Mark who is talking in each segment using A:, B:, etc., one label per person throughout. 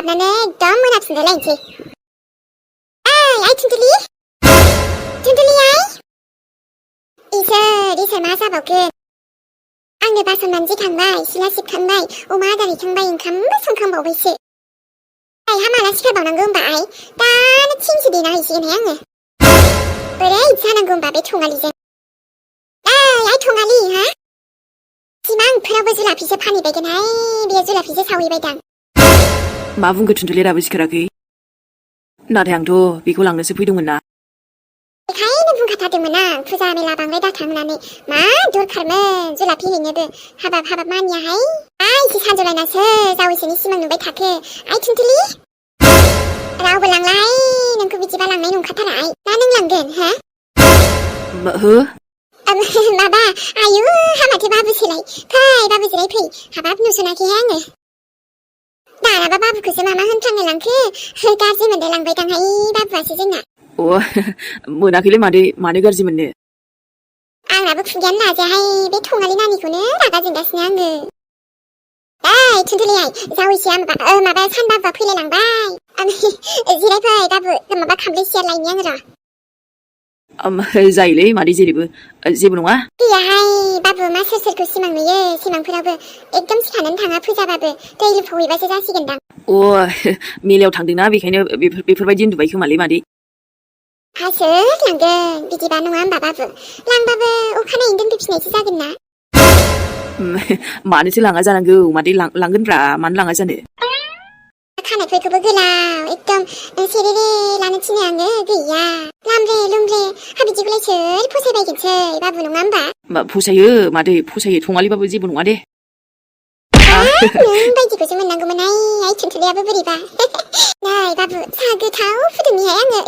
A: हाबनानै एकदम मोनाफिनलायलायनोसै। आइ थुनथुलि आइ इसोर मा जाबावगोन। आंनो बासन मानजिखांबाय, सिला सिबखांबाय, अमा आदार हैखांबाय, ओंखामबो संखांबावबायसो। आइहा माला सिखारबावनांगौ होनबा आइ? दानो थिंसो देना हैसिगोनहाय आङो। बोरै जानांगौ होनबा बे थंगालिजों। आइ थंगालि हा? सिमांफोरावबो जुलाफिसो फानहैबायगोनहाय, बे जुलाफिसो सावहैबायदां।
B: मा बुंखो थुनथुलिया दाबो सिखाराखै? नाथाय आंथ' बेखौ लांनोसो फैदोंमोन ना।
A: बेखायनो बुंखाथारदोंमोन आं फुजा मेला बांद्राय दाथां होननानै। मा दरखारमोन जुलाफि हैनोबो। हाबाब मानियाहाय। इसे सानजलायनासो जावैसोनि सिमां नुबाय थाखो। आइ थुनथुलि रावबो लांलाहाय नोंखौ बिदिबा लांनाय नंखाथारा आइ। ना नों लांगोन हो?
B: हो?
A: माबा आयु हामाथो बाबुसोलाय। फै बाबु जिराय फै। हाबाब नुसनाखैहाय आङो। दानाबा बाबुखौसो मा होनफ्लांनो लांखो। गाज्रि मोनलाय लांबायदांहाय बाबुआसो जोंना।
B: मोनाखैलै मानो गाज्रि मोननो।
A: आंनाबो खुगायानो लाजायाहाय बे थंगालि नानिखौनो रागा जोंगासिनो आङो। थुनथुलि आइ जावैसोआ माबा सान बाबुआ फैलाय लांबाय। जिरायफै बाबु माबा खामफ्लाय सियार लायनि आङो र'।
B: जायोलै मादै जेबो नङा।
A: गैयाहाय बाबु मा सोरखौ सिमां नुयो सिमांफोरावबो एकदम सिखारनानै थाङा फुजाबाबो दै लुफावहैबासो जासिगोनदां।
B: मेलायाव थांदोंना बेखायनो बेफोरबायदि उन्दुबाय खोमालै मादै।
A: सोर लांगोन बिदिबा नङा होमबा बाबु। लांबाबो अखानायैनो दोनफैफिननायसो जागोन ना।
B: मानोसो लाङा जानांगौ मादै लांगोनब्रा मानो लाङा जानो।
A: खानायफोरखौबो गोलाव एकदम सेरेरे लानो थिनो आङो गैया लामब्रे लुमब्रे बिदिखौलाय सोर फसायबायगोनसै बाबु नङा होमबा।
B: फसायो मादै फसायो थंगालिबाबो जेबो नङा दे।
A: नों बायदिखौसो मोननांगौमोनहाय आइ थुनथुलियाबो बोरैबा। नै बाबु साहा गोथाव फुदुंनिहाय आङो।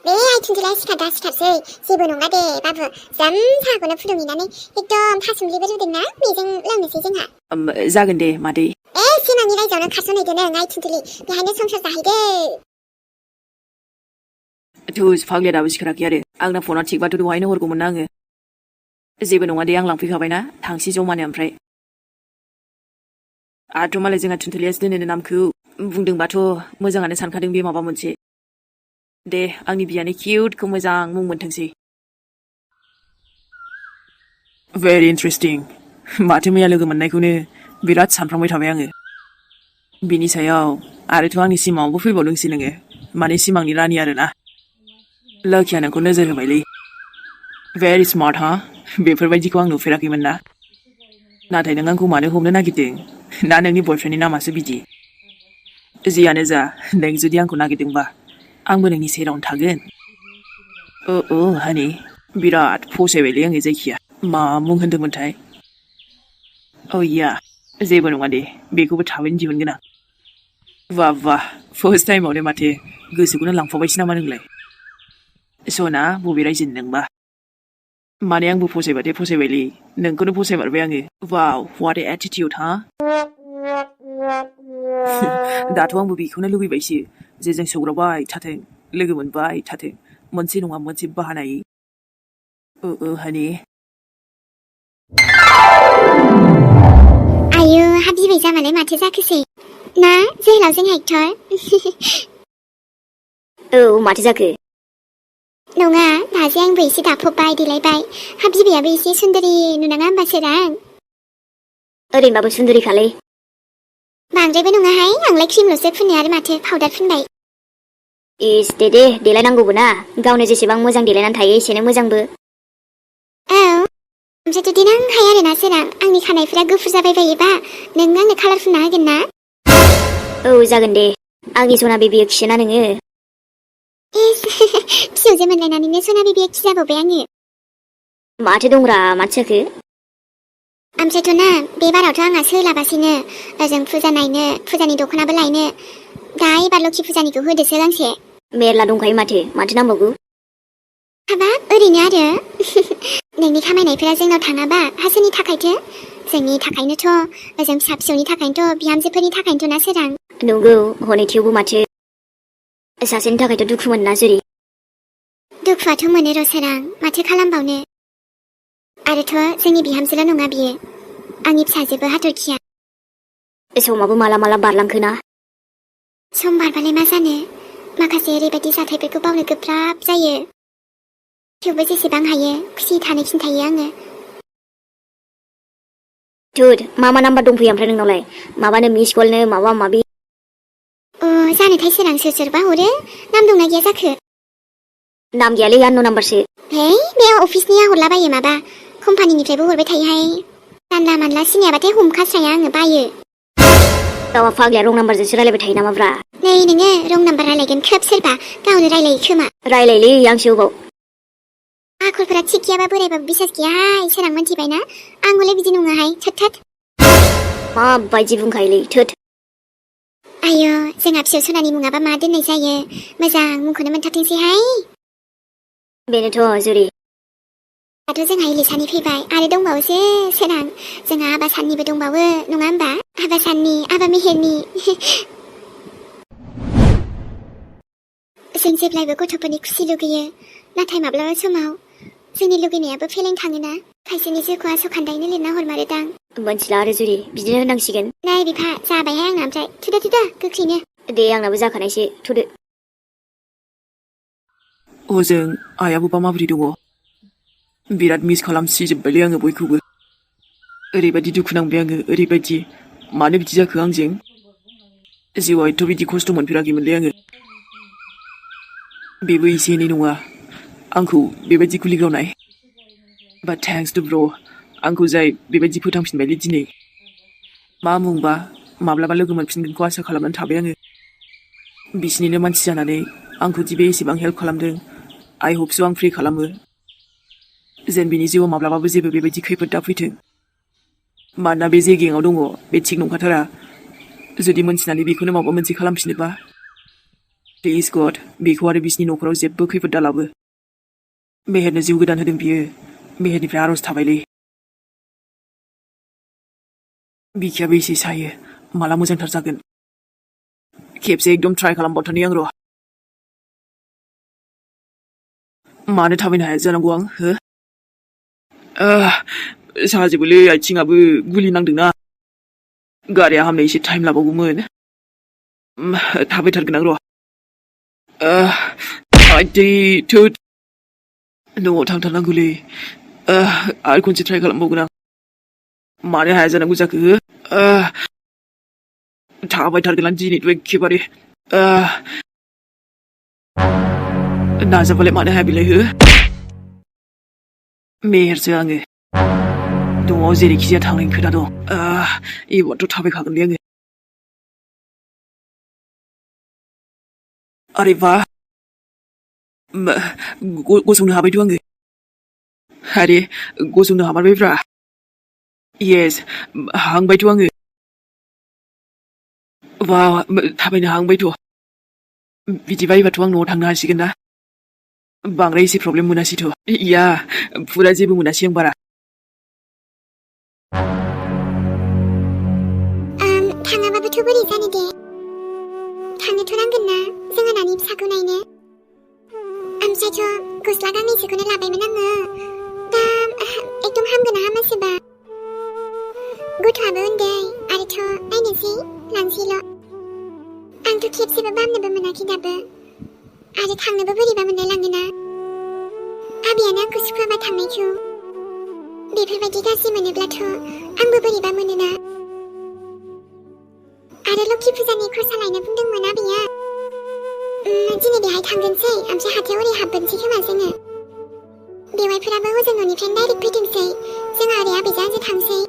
A: बे आइ थुनथुलिया सिखारसै जेबो नङा दे बाबु जाम साहाखौनो फुदुंहैनानै एकदम थासुमलिबो रुदोंना बेजों लोंनोसै जोंहा।
B: जागोन दे मादै।
A: सिमांनि रायजोआवनो खारसनहैदो नों आइ थुनथुलि बेहायनो संसार जाहैदो।
B: थुस फाग्लिया दाबो सिखाराखै आरो आंना फना थिगबाथ' दहायनो हरगौमोन ना आङो। जेबो नङा दे आं लांफैखाबायना थांसै जमानो ओमफ्राय। आरो मालाय जोंहा थुनथुलियासो दोनोनो नामखौ बुंदोंबाथ' मोजाङानो सानखादों बे माबा मोनसे। दे आंनि बियानि किउटखौ मोजां मुं मोनथोंसै। Very interesting. माथो मैया लोगो मोननायखौनो बिराद सानफ्लांबाय थाबाय आङो। बिनि सायाव आरोथ' आंनि सिमाङावबो फैबावदोंसै नोङो माने सिमांनि रानि आरोना। लाखिया नोंखौ नोजोर होबायलै। भेरि स्मार्ट हा बेफोरबायदिखौ आं नुफेराखैमोन ना। नाथाय नों आंखौ मानो हमनो नागिरदों ना नोंनि बयफ्रेन्डनि नामासो बिदि। जियानो जा नों जुदि आंखौ नागिरदोंबा आंबो नोंनि सेरावनो थागोन। हानि बिराद फसायबायलै आङो जायखिया। मा मुं होन्दोंमोनथाय? या जेबो नङा दे बेखौबो थाबैनो दिहुनगोन आं। वाह फार्स्ट टाइमावनो माथो गोसोखौनो लांफाबायसो नामा नोंलाय? सना बबे रायजोनि नोंबा? माने आंबो फसायबाथाय फसायबायलै नोंखौनो फसायमारबाय आङो। वाव व्हाट ए एटिटिउड हा। दाथ' आंबो बेखौनो लुबैबायसो जे जों सौग्रावबाय थाथों लोगो मोनबाय थाथों मोनसे नङा मोनसे बाहानायै। हानि
A: आयु बिबै जामालाय माथो जाखोसै ना जोहोलावजों हेक्टर।
C: माथो जाखो?
A: नङा दाजे आंबो एसे दाफबबाय देलायबाय बिबैयाबो एसे सुन्दरि नुनाङा होमबा सोरां।
C: ओरैनोबाबो सुन्दरिखालै।
A: बांद्रायबो नङाहाय आंलाय क्रिमल'सो फुनो आरो माथो पाउडार फुनबाय।
C: इस दे देलायनांगौबो ना गावनो जेसेबां मोजां देलायनानै थायो एसेनो मोजांबो।
A: ओमफ्रायथ' देनांहाय आरोना सोरां आंनि खानायफोरा गुफुर जाबाय बायोबा नों आंनो कालार फुनना होगोन ना?
C: जागोन दे आंनि सना बेबि खियोना नोङो।
A: फिसौजो मोनलायनानैनो सना बेबिया खि जाबावबाय आङो।
C: माथो दंब्रा माथो जाखो?
A: ओमफ्रायथ' ना बे बारावथ' आंहा सोलाबासैनो ओजों फुजा नायनो फुजानि दख'नाबो लायनो। दा एबार लखि फुजानिखौ होदोसो गांसे।
C: मेरला दंखायो माथो नांबावगौ?
A: हाबाब ओरैनो आरो नोंनि खामायनायफोरा जोंनाव थाङाबा सोरनि थाखायथो? जोंनि थाखायनोथ' ओजों फिसा फिसौनि थाखायनोथ' बिहामजोफोरनि थाखायनोथ' ना सोरां।
C: नंगौ हनै थेवबो माथो सासेनि थाखायथ' दुखु मोनो ना जुरि।
A: दुखुआथ' मोनो र' सोरां माथो खालामबावनो। आरोथ' जोंनि बिहामजोल' नङा बियो आंनि फिसाजोबो हाथरखिया।
C: समाबो माला माला बारलांखो ना
A: सम बारबालाय मा जानो माखासे ओरैबायदि जाथायफोरखौ बावनो गोब्राब जायो थेवबो जेसेबां हायो खुसि थानो खिन्थायो आङो
C: दुद मा नाम्बार दंफैयो ओमफ्राय नोंनावलाय माबानो मिस कलनो माबा माबि
A: जानोथाय सोरां सोर सोरबा हरो नाम दंना गैया जाखो
C: नाम गैयालै आननो नाम्बारसो
A: है बे अफिसनिया हरलाबायो माबा कम्पानिनिफ्रायबो हरबाय थायोहाय जानला मानला सिनायाबाथाय हमखास्राया आङो बायो
C: गावा फाग्लाया रं नाम्बारजोंसो रायलायबाय थायो नामाब्रा
A: नै नोङो रं नाम्बार रायलायगोन खोब सोरबा गावनो रायलायो खोमा
C: रायलायलै आंसो अबाव
A: आखलफोरा थिग गैयाबा बोरायबाबो बिसास गैयाहाय सोरां मोनथिबायना आं हले बिदि नङाहाय थोद
C: माबायदि बुंखायोलै थोद
A: आयो जोंहा फिसौ सनानि मुङाबा मा दोननाय जायो मोजां मुंखौनो मोनथारथोंसैहाय
C: बेनोथ' जुरि
A: दाथ' जोंहा इलिसानि फैबाय आरो दंबावोसो सोरां जोंहा आबा साननिबो दंबावो नङा होमबा आबा साननि आबा मेहेरनि जों जेब्लायबो गथ'फोरनि खुसि लुगैयो नाथाय माब्लाबा समाव जोंनि लुगैनायाबो फेलें थाङोना खायसेनि जिउखौ आसखान्दायैनो लिरना हरमारोदां
C: मोनथिला आरो जुरि बिदिनो होनांसिगोन
A: नै बिफा जाबायहाय आंना ओमफ्राय थुदो गोख्रैनो
C: दे आंनाबो जाखानायसो थुदो
B: हजों आइ आबौबा माबोरै दङ बिराद मिस खालामसिजोब्बायलै आङो बयखौबो ओरैबायदि दुखु नांबाय आङो ओरैबायदि मानो बिदि जाखो आंजों जिउआव एथ' बिदि खस्थ' मोनफेराखैमोनलै आङो बेबो एसे एनै नङा आंखौ बेबायदि गुलिगावनाय बाट थेंक्स टु ब्र आंखौ जाय बेबायदि फोथांफिनबायलै दिनै मा मुंबा माब्लाबा लोगो मोनफिनगोनखौ आसा खालामनानै थाबाय आङो बिसिनिनो मानसि जानानै आंखौ दि बे एसेबां हेल्प खालामदों आइ हपसो आं प्रे खालामो जेन बिनि जिउआव माब्लाबाबो जेबो बेबायदि खैफोद दाफैथों मानोना बे जे गेंआव दङ बे थिग नंखाथारा जुदि मोनथिनानै बेखौनो माबा मोनसे खालामफिनोबा प्लिज गड बेखौ आरो बिसिनि न'खराव जेबो खैफोद दालाबो मेहेरनो जिउ गोदान होदों बियो मेहेरनिफ्राय आरज थाबायलै बिखायाबो एसे सायो माला मोजांथार जागोन खेबसे एकदम ट्राइ खालामबावथारनि आं र' मानो थाबायनो हाया जानांगौ आं हो साजोबोलै आथिङाबो गुलि नांदोंना गारिया हामनो एसे टाइम लाबावगौमोन थाबायथारगोन आं र' आइदै थोद न'आव थांथारनांगौलै आरो खनसे ट्राइ खालामबावगोन आं मानो हाया जानांगौ जाखो थाबायथारगोन आं दिनैथ' एखेबारे नाजाबालाय मानो हाया बेलाय हो मेहेरसो आङो दङ जेरैखि जाया थांनायनि खोथा दं एबारथ' थाबायखागोनलै आङो अरे बा गसंनो हाबायथ' आङो आरे गसंनो हामारबायब्रा येस हांबायथ' आङो बा थाबायनो हांबायथ' बिदिबा एबारथ' आं न'आव थांनो हासिगोन ना बांद्राय एसे प्रब्लेम मोनासैथ' या फुरा जेबो मोनासै आं बारा
A: थाङाबाबोथ' बोरै जानो दे थांनोथ' नांगोन ना जोंहा नानि फिसाखौ नायनो ओमफ्रायथ' गस्ला गांनैसोखौनो लाबायमोन आङो दा एकदम हामगोन ना हामासैबा गथ'आबो उन्दै आरोथ' नायनोसै लांसैल' आंथ' खेबसेबो बामनोबो मोनाखै दाबो आरो थांनोबो बोरैबा मोनलाय लाङोना आबैयानो आंखौ सुखुवाबा थांनायखौ बेफोरबायदि गाज्रि मोनोब्लाथ' आंबो बोरैबा मोनोना आरो लोखि फुजानि खरसा लायनो बुंदोंमोन आबैया दिनै बेहाय थांगोनसै ओमफ्राय हाथायाव ओरै हाबबोनसै खोमा जोङो बेवाइफोराबो हजों न'निफ्रायनो डाइरेक्ट फैदोंसै जोंहा ओरै आबैजों आंजों थांसै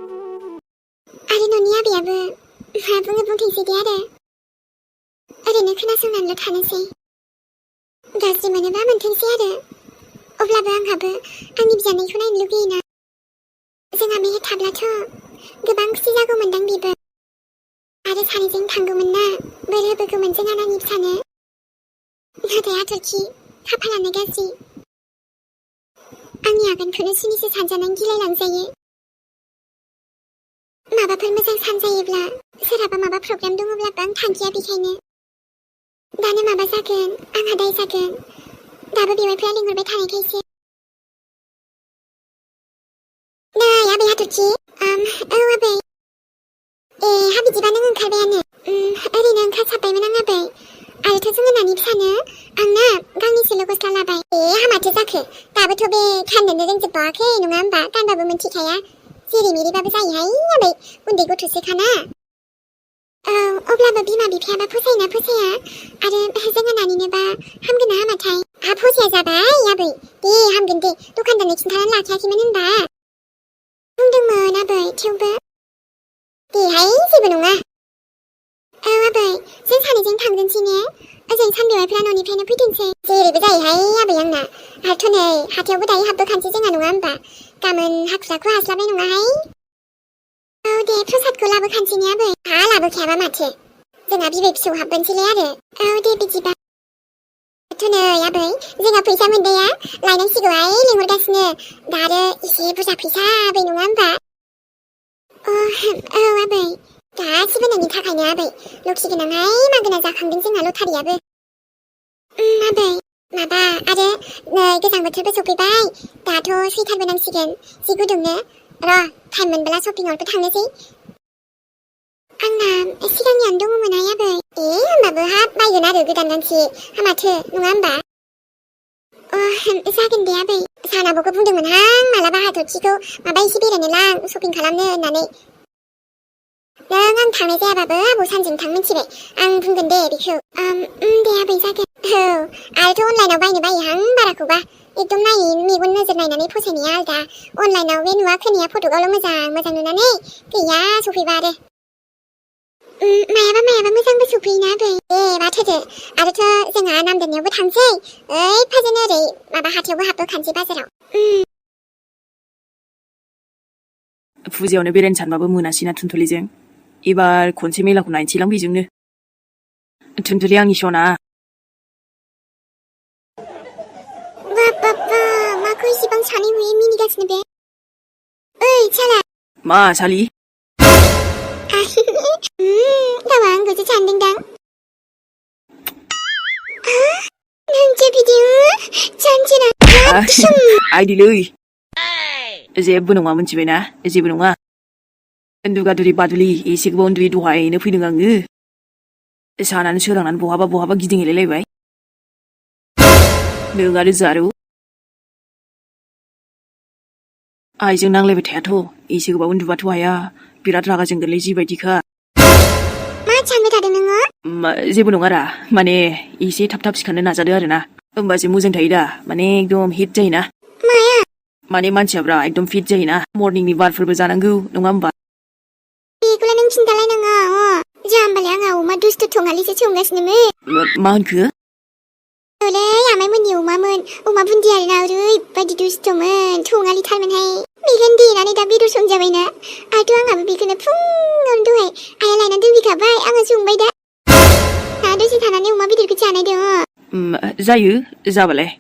A: आरो न'नि आबैयाबो मा बुङो बुंथोंसै दे आरो ओरैनो खोनासंनानैल' थानोसै गाज्रि मोनोबा मोनथोंसै आरो अब्लाबो आंहाबो आंनि बिजामादैखौ नायनो लुगैयोना जोंहा मेहेर थाब्लाथ' गोबां खुसि जागौमोनदां बेबो आरो सानैजों थांगौमोन ना बोर होबोगौमोन जों आनानि फिसानो नाथाय आथरखि खाफालानो गाज्रि आंनि आगानखौनो सिनिसो सानजानानै गिलायलांजायो माबाफोर मोजां सानजायोब्ला सोरहाबा माबा प्रब्लेम दङब्लाबो आं थांखिया बेखायनो दानो माबा जागोन आंहा दाय जागोन दाबो बेवाइफोरा लिंहरबाय थानायखायसो नै आबै हाथरखि औ आबै हा बिदिबा नों ओंखारबायानो ओरैनो ओंखारसाबबायमोन आं आबै आरोथ' जोङो नानि फिसानो आंना गांनैसोल' गस्ला लाबाय हामाथो जाखो दाबोथ' बे गाननोनो रोंजोबबावाखै नङा होमबा गानबाबो मोनथिखाया जेरै मेरैबाबो जायोहाय आबै उन्दै गथ'सोखाना औ अब्लाबो बिमा बिफायाबा फसायोना फसाया आरो जोङो नानिनोबा हामगोन ना हामाथाय फसाया जाबाय आबै दे हामगोन दे दखानदारनो खिन्थानानै लाखायाखैमोन होनबा बुंदोंमोन आबै थेवबो देहाय जेबो नङा औ आबै जों सानैजों थांदोंसै ने ओजों सानबेवाइफ्रा न'निफ्रायनो फैदोंसै जेरैबो जायोहाय आबै आंना आरोथ' नै हाथायावबो दायो हाबबोखानोसै जोंहा नङा होमबा गाबोन हाखु दाखु हास्लाबाय नङाहाय औ दे प्रसादखौ लाबोखानोसै ने आबै लाबोखायाबा माथो जोंहा बिबै फिसौ हाबबोनोसैलाय आरो औ दे बिदिबा थ' नै आबै जोंहा फैसा मोनबाया लायनांसिगौहाय लिंहरगासिनो दा आरो एसे बुरजा फैसा आबै नङा होमबा औ आबै गासिबो नोंनि थाखायनो आबै लखि गोनांहाय मागोना जाखांदों जोंहा लटारियाबो आबै माबा आरो नै गोजां बोथोरबो सफैबाय दाथ' सुइटारबो नांसिगोन जि गुदुंनो र' टाइम मोनब्ला शपिंआवबो थांनोसै आंना सिगांनियानो दङमोनहाय आबै होमबाबो हाब बायगोन आरो गोदान गांसे हामाथो नङा होमबा जागोन दे आबै सानाबोखौ बुंदोंमोनहां मालाबा हाथरखिखौ माबा एसे बेरायनो लां शपिं खालामनो होननानै नों आं थांनाय जायाबाबो आबौ सानजों थां मिथिबाय आं बुंगोन दे बेखौ दे आबै जागोन औ आरोथ' अनलाइनाव बायनो बायोहां बाराखौबा एकदम नायै मेगन नोजोर नायनानै फसायनाया आलदा अनलाइनाव बे नुवा खोनाया फटकआवल' मोजां मोजां नुनानै गैया सफैबा आरो मायाबा मोजांबो सफैयोना आबै माथोदो आरोथ' जोंहा नाम दोननायावबो थांसै ओइ फाजों ओरै माबा हाथायावबो हाबबोखानोसै बाजाराव
B: फुजायावनो बेरायनो सानबाबो मोनासैना थुनथुलिजों एबार खनसे मेलाखौ नायनोसैलां बेजोंनो थुनथुलि आंनि सना
A: बाबा माखौ इसिबां सानै हयै मिनिगासिनो बे ओइ साला
B: मा सालि
A: गावा आंखौसो सानदोंदां नोंसो बिदि सानसेना
B: आइदिलै जेबो नङा मोनथिबायना जेबो नङा दुगादुरि बादुलि एसे गोबाव उन्दुयै दहायनो फैदों आङो सानानो सोरांनानै बहाबा गिदिंहैलायलायबाय नों आरो जारौ आइजों नांलायबाय थायाथ' एसे गोबाव उन्दुबाथ' हाया बिराद रागा जोंगोनलै जिबायदिखा
A: मा सानबाय थादों नोङो
B: जेबो नङा रा माने एसे थाब सिखारनो नाजादो आरोना होमबासो मोजां थायो दा माने एकदम हिट जायोना
A: माया
B: माने मानसियाब्रा एकदम फिट जायोना मर्निंनि बारफोरबो जानांगौ नङा होमबा
A: बेखौलाय नों खिन्थालायनाङा जाम्बालाय आंहा अमा दुस्थु थङालिसो संगासिनोमोन
B: मा होनखो
A: औलै आमाइमोननि अमा बुन्दि आरोना ओरैबायदि दुस्थ'मोन थङालिथारमोनहाय बेखौनो देनानै दा बेदर संजाबायना आरोथ' आंहाबो बेखौनो फुङावनो दहाय आइया लायनानै दोनफैखाबाय आङो संबाय दा दसे थानानै अमा बेदरखौ जानाय दङ
B: जायो जाबालाय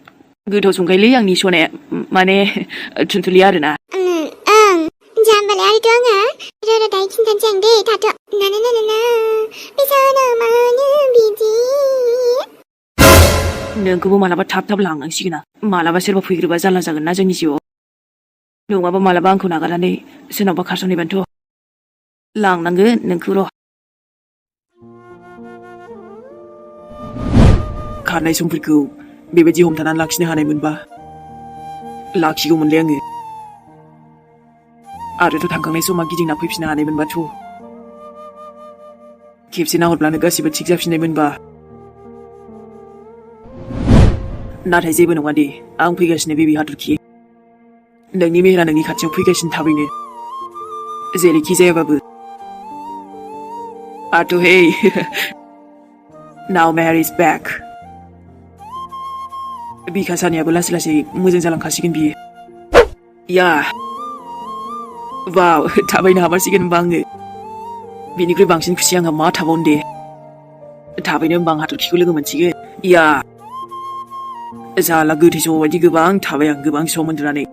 B: गोथाव संखायोलै आंनि सनाया माने थुनथुलि आरोना
A: ओं जाम्बालाय आरोथ' आङो र' दायो खिन्थानोसै आं दे थाथ' ना बेसाना मानो बिदि
B: नोंखौबो मालाबा थाब लांनांसिगोन आं मालाबा सोरबा फैग्रोबा जारला जागोन ना जोंनि जिउआव नङाबा मालाबा आंखौ नागारनानै सोरनावबा खारसनहैबानोथ' लांनांगोन नोंखौ र' खारनाय समफोरखौ बेबायदि हमथानानै लाखिनो हानायमोनबा लाखिगौमोनलै आङो आरोथ' थांखांनाय समा गिदिंना फैफिननो हानायमोनबाथ' खेबसे नाहरब्लानो गासिबो थिग जाफिननायमोनबा नाथाय जेबो नङा दे आं फैगासिनो बेबि हाथरखि नोंनि मेहेरा नोंनि खाथियाव फैगासिनो थाबैनो जेरैखि जायाबाबो आथ' hey now Meher is back बिखा सानायाबो लासै मोजां जालांखासिगोन बियो या वाव थाबायनो हाबासिगोन होनबा आङो बिनिख्रुइ बांसिन खुसि आंहा मा थाबावनो दे थाबैनो होनबा आं हाथरखिखौ लोगो मोनसिगोन या जाला गोथै सम बायदि गोबां थाबाय आं गोबां सम उन्दुनानै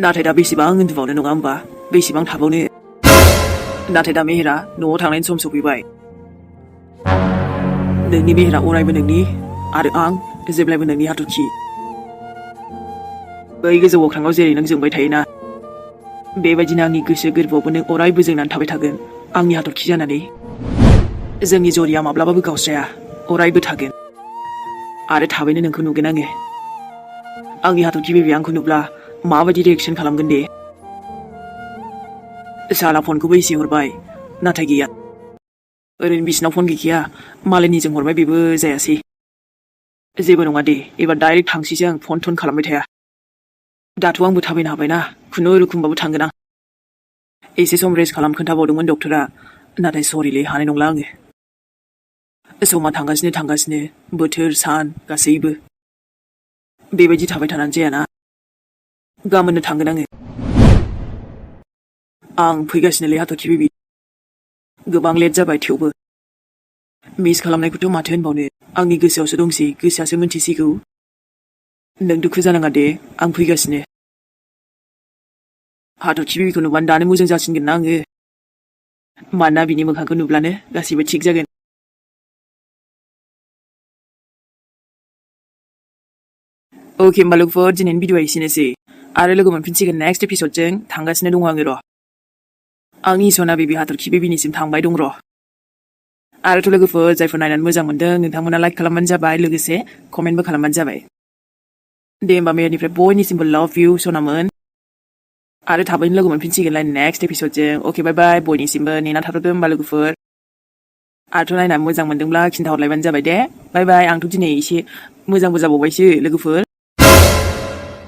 B: नाथाय दा बेसेबां उन्दुबावनो नङा होमबा बेसेबां थाबावनो नाथाय दा मेहेरा न'आव थांनायनि सम सफैबाय नोंनि मेहेरा अरायबो नोंनि आरो आं जेब्लायबो नोंनि हाथरखि बै गोजौ अख्राङाव जेरै नों जोंबाय थायोना बेबायदिनो आंनि गोसो गोरबोआवबो नों अरायबो जोंनानै थाबाय थागोन आंनि हाथरखि जानानै जोंनि जरिया माब्लाबाबो गावस्राया अरायबो थागोन आरो थाबैनो नोंखौ नुगोन आङो आंनि हाथरखि बेबि आंखौ नुब्ला माबायदि रिएक्सन खालामगोन दे साला फनखौबो एसे हरबाय नाथाय गैया ओरैनो बिसिनाव फन गैखाया मालायनिजों हरबाय बेबो जायासै जेबो नङा दे एबार डाइरेक्ट थांसैसो आं फन थन खालामबाय थाया दाथ' आंबो थाबायनो हाबायना खुनुरुखुमबाबो थांगोन आं एसे सम रेस्ट खालाम खोन्थाबावदोंमोन डक्टरा नाथाय सरिलै हानाय नंला आङो समा थांगासिनो बोथोर सान गासैबो बेबायदि थाबाय थानानै जायाना गाबोननो थांगोन आं फैगासिनोलै हाथरखि बेबि गोबां लेट जाबाय थेवबो मिस खालामनायखौथ' माथो होनबावनो आंनि गोसोआवसो दंसै गोसोआसो मिन्थिसिगौ नों दुखु जानाङा दे आं फैगासिनो हाथरखि बेबिखौ नुबानो दानो मोजां जासिनगोन ना आङो मानोना बिनि मोखांखौ नुब्लानो गासैबो थिग जागोन अके होमबा लोगोफोर दिनैनि भिडिअआ एसेनोसै आरो लोगो मोनफिनसिगोन नेक्स्ट एपिसडजों थांगासिनो दङ आङो र' आंनि सना बेबि हाथरखि बेबिनिसिम थांबाय दं र' आरोथ' लोगोफोर जायफोर नायनानै मोजां मोनदों नोंथांमोना लाइक खालामबानो जाबाय लोगोसे कमेन्टबो खालामबानो जाबाय दे होमबा मेयरनिफ्राय बयनिसिमबो लाभ इउ सनामोन आरो थाबैनो लोगो मोनफिनसिगोनलाय नेक्स्ट एपिसडजों अके बाय बाय बयनिसिमबो नेना थाथ'दो होमबा लोगोफोर आरोथ' नायनानै मोजां मोनदोंब्ला खिन्थाहरलायबानो जाबाय दे बाय बाय आंथ' दिनै एसे मोजांबो जाबावबायसो लोगोफोर